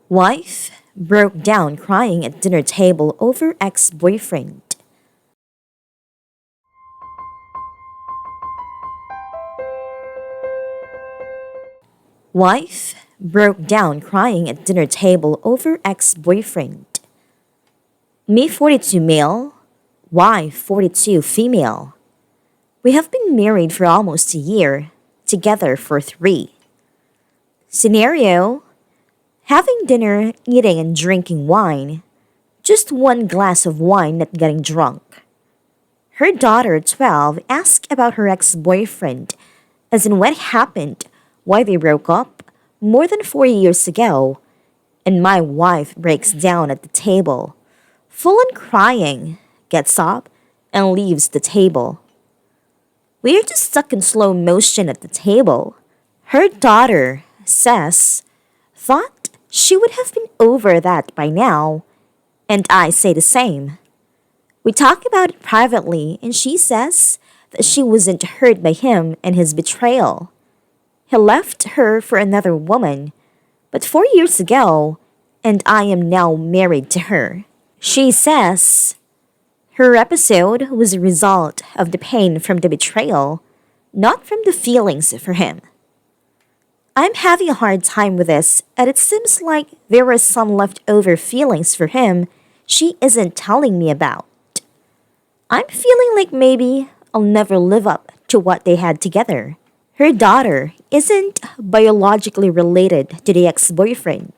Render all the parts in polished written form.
Wife broke down crying at dinner table over ex-boyfriend. Wife broke down crying at dinner table over ex-boyfriend. Me 42 male, wife 42 female. We have been married for almost a year, together for 3. Scenario: having dinner, eating and drinking wine. Just one glass of wine, not getting drunk. Her daughter, 12, asked about her ex-boyfriend, as in what happened, why they broke up, more than 4 years ago. And my wife breaks down at the table, full on crying, gets up, and leaves the table. We are just stuck in slow motion at the table. Her daughter says, thought she would have been over that by now, and I say the same. We talk about it privately, and she says that she wasn't hurt by him and his betrayal. He left her for another woman, but 4 years ago, and I am now married to her. She says her episode was a result of the pain from the betrayal, not from the feelings for him. I'm having a hard time with this, and it seems like there were some leftover feelings for him she isn't telling me about. I'm feeling like maybe I'll never live up to what they had together. Her daughter isn't biologically related to the ex-boyfriend.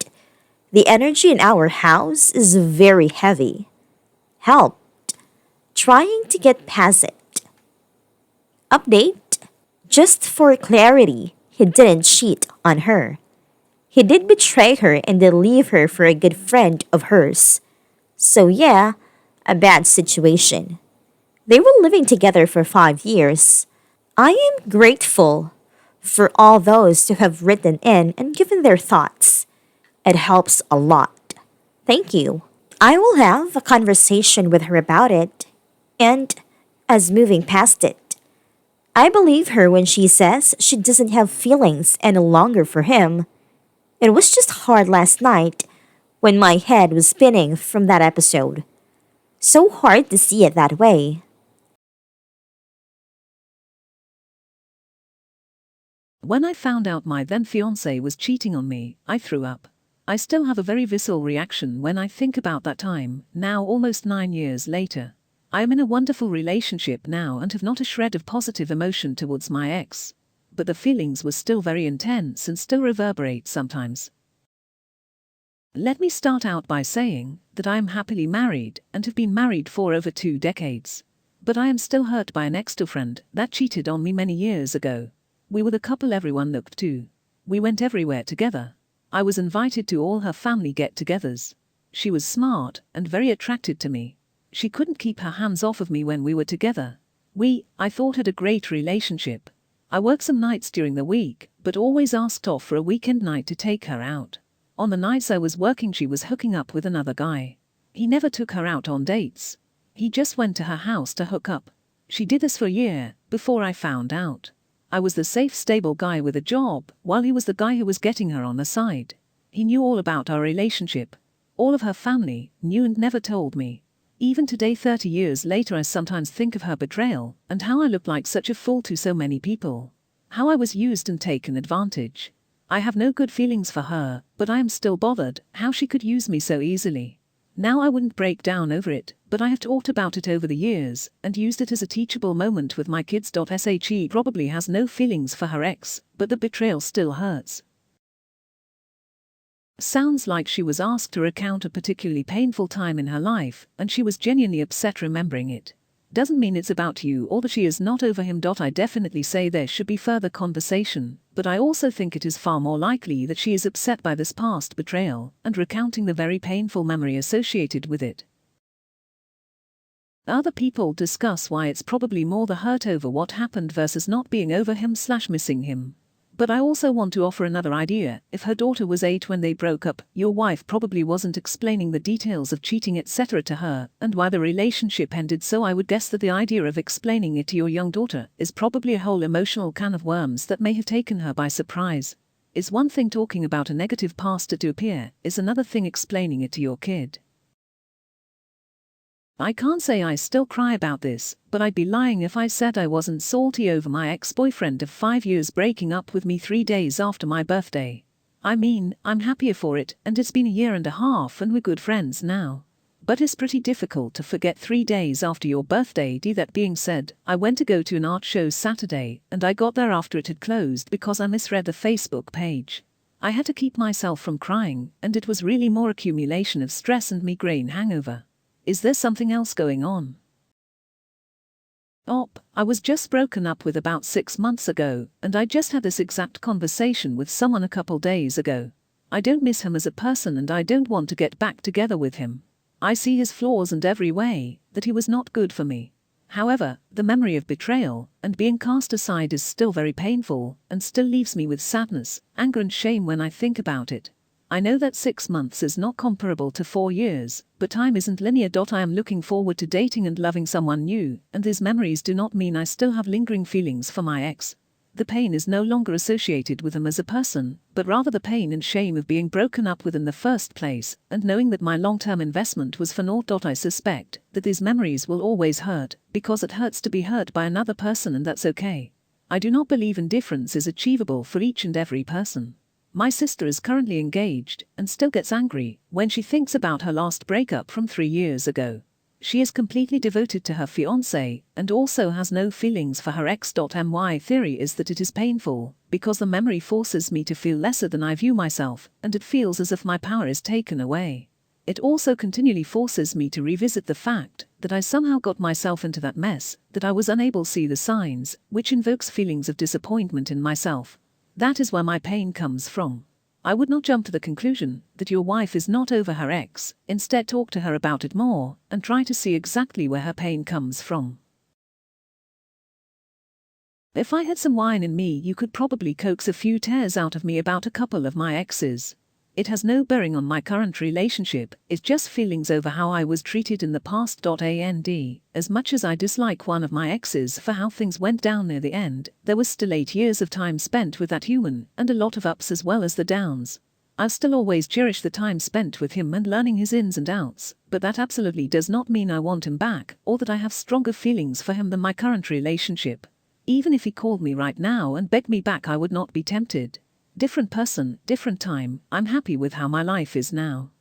The energy in our house is very heavy. Help. Trying to get past it. Update. Just for clarity, he didn't cheat on her. He did betray her and then leave her for a good friend of hers. So yeah, a bad situation. They were living together for 5 years. I am grateful for all those who have written in and given their thoughts. It helps a lot. Thank you. I will have a conversation with her about it, and as moving past it. I believe her when she says she doesn't have feelings any longer for him. It was just hard last night when my head was spinning from that episode. So hard to see it that way. When I found out my then fiancé was cheating on me, I threw up. I still have a very visceral reaction when I think about that time, now almost 9 years later. I am in a wonderful relationship now and have not a shred of positive emotion towards my ex. But the feelings were still very intense and still reverberate sometimes. Let me start out by saying that I am happily married and have been married for over 2 decades. But I am still hurt by an ex-girlfriend that cheated on me many years ago. We were the couple everyone looked to. We went everywhere together. I was invited to all her family get-togethers. She was smart and very attracted to me. She couldn't keep her hands off of me when we were together. I thought, had a great relationship. I worked some nights during the week, but always asked off for a weekend night to take her out. On the nights I was working, she was hooking up with another guy. He never took her out on dates. He just went to her house to hook up. She did this for a year, before I found out. I was the safe, stable guy with a job, while he was the guy who was getting her on the side. He knew all about our relationship. All of her family knew and never told me. Even today, 30 years later, I sometimes think of her betrayal, and how I looked like such a fool to so many people. How I was used and taken advantage. I have no good feelings for her, but I am still bothered how she could use me so easily. Now I wouldn't break down over it, but I have thought about it over the years, and used it as a teachable moment with my kids. She probably has no feelings for her ex, but the betrayal still hurts. Sounds like she was asked to recount a particularly painful time in her life, and she was genuinely upset remembering it. Doesn't mean it's about you or that she is not over him. I definitely say there should be further conversation, but I also think it is far more likely that she is upset by this past betrayal and recounting the very painful memory associated with it. Other people discuss why it's probably more the hurt over what happened versus not being over him/missing him. But I also want to offer another idea. If her daughter was 8 when they broke up, your wife probably wasn't explaining the details of cheating etc. to her, and why the relationship ended, so I would guess that the idea of explaining it to your young daughter is probably a whole emotional can of worms that may have taken her by surprise. Is one thing talking about a negative past to a peer, is another thing explaining it to your kid. I can't say I still cry about this, but I'd be lying if I said I wasn't salty over my ex-boyfriend of 5 years breaking up with me 3 days after my birthday. I mean, I'm happier for it, and it's been a year and a half and we're good friends now. But it's pretty difficult to forget 3 days after your birthday. That being said, I went to go to an art show Saturday, and I got there after it had closed because I misread the Facebook page. I had to keep myself from crying, and it was really more accumulation of stress and migraine hangover. Is there something else going on? I was just broken up with about 6 months ago, and I just had this exact conversation with someone a couple days ago. I don't miss him as a person and I don't want to get back together with him. I see his flaws and every way that he was not good for me. However, the memory of betrayal and being cast aside is still very painful and still leaves me with sadness, anger and shame when I think about it. I know that 6 months is not comparable to 4 years, but time isn't linear. I am looking forward to dating and loving someone new, and these memories do not mean I still have lingering feelings for my ex. The pain is no longer associated with him as a person, but rather the pain and shame of being broken up with in the first place, and knowing that my long-term investment was for naught. I suspect that these memories will always hurt, because it hurts to be hurt by another person, and that's okay. I do not believe indifference is achievable for each and every person. My sister is currently engaged and still gets angry when she thinks about her last breakup from 3 years ago. She is completely devoted to her fiancé and also has no feelings for her ex. My theory is that it is painful because the memory forces me to feel lesser than I view myself, and it feels as if my power is taken away. It also continually forces me to revisit the fact that I somehow got myself into that mess, that I was unable to see the signs, which invokes feelings of disappointment in myself. That is where my pain comes from. I would not jump to the conclusion that your wife is not over her ex. Instead, talk to her about it more and try to see exactly where her pain comes from. If I had some wine in me, you could probably coax a few tears out of me about a couple of my exes. It has no bearing on my current relationship, it's just feelings over how I was treated in the past. As much as I dislike one of my exes for how things went down near the end, there was still 8 years of time spent with that human, and a lot of ups as well as the downs. I'll still always cherish the time spent with him and learning his ins and outs, but that absolutely does not mean I want him back, or that I have stronger feelings for him than my current relationship. Even if he called me right now and begged me back, I would not be tempted. Different person, different time, I'm happy with how my life is now.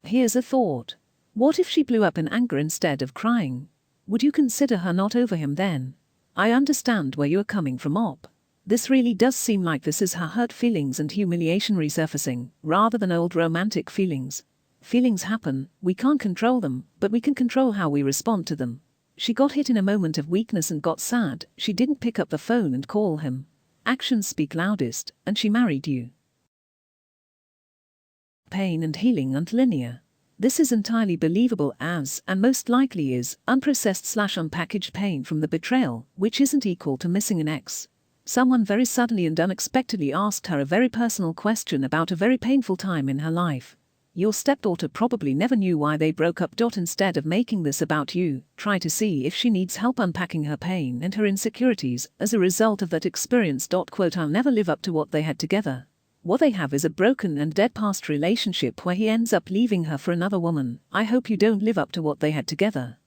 Here's a thought. What if she blew up in anger instead of crying? Would you consider her not over him then? I understand where you are coming from. This really does seem like this is her hurt feelings and humiliation resurfacing, rather than old romantic feelings. Feelings happen, we can't control them, but we can control how we respond to them. She got hit in a moment of weakness and got sad, she didn't pick up the phone and call him. Actions speak loudest, and she married you. Pain and healing aren't linear. This is entirely believable as, and most likely is, unprocessed/unpackaged pain from the betrayal, which isn't equal to missing an ex. Someone very suddenly and unexpectedly asked her a very personal question about a very painful time in her life. Your stepdaughter probably never knew why they broke up. Instead of making this about you, try to see if she needs help unpacking her pain and her insecurities as a result of that experience. I'll never live up to what they had together. What they have is a broken and dead past relationship where he ends up leaving her for another woman. I hope you don't live up to what they had together.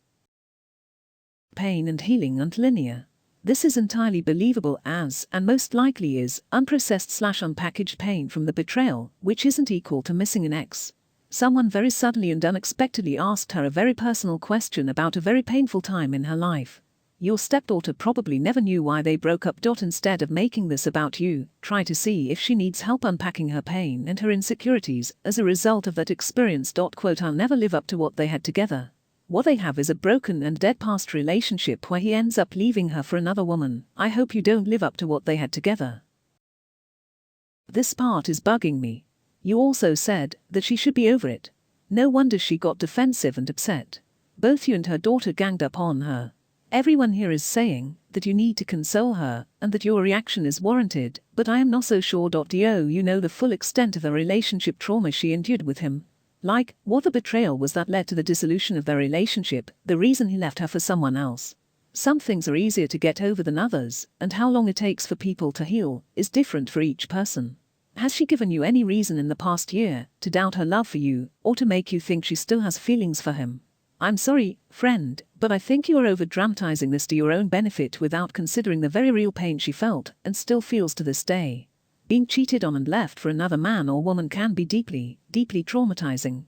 Pain and healing aren't linear. This is entirely believable as, and most likely is, unprocessed/unpackaged pain from the betrayal, which isn't equal to missing an ex. Someone very suddenly and unexpectedly asked her a very personal question about a very painful time in her life. Your stepdaughter probably never knew why they broke up. Instead of making this about you, try to see if she needs help unpacking her pain and her insecurities as a result of that experience. I'll never live up to what they had together. What they have is a broken and dead past relationship where he ends up leaving her for another woman. I hope you don't live up to what they had together. This part is bugging me. You also said that she should be over it. No wonder she got defensive and upset. Both you and her daughter ganged up on her. Everyone here is saying that you need to console her and that your reaction is warranted, but I am not so sure. Do you know the full extent of the relationship trauma she endured with him? Like, what the betrayal was that led to the dissolution of their relationship, the reason he left her for someone else. Some things are easier to get over than others, and how long it takes for people to heal is different for each person. Has she given you any reason in the past year to doubt her love for you or to make you think she still has feelings for him? I'm sorry, friend, but I think you are over-dramatizing this to your own benefit without considering the very real pain she felt and still feels to this day. Being cheated on and left for another man or woman can be deeply, deeply traumatizing.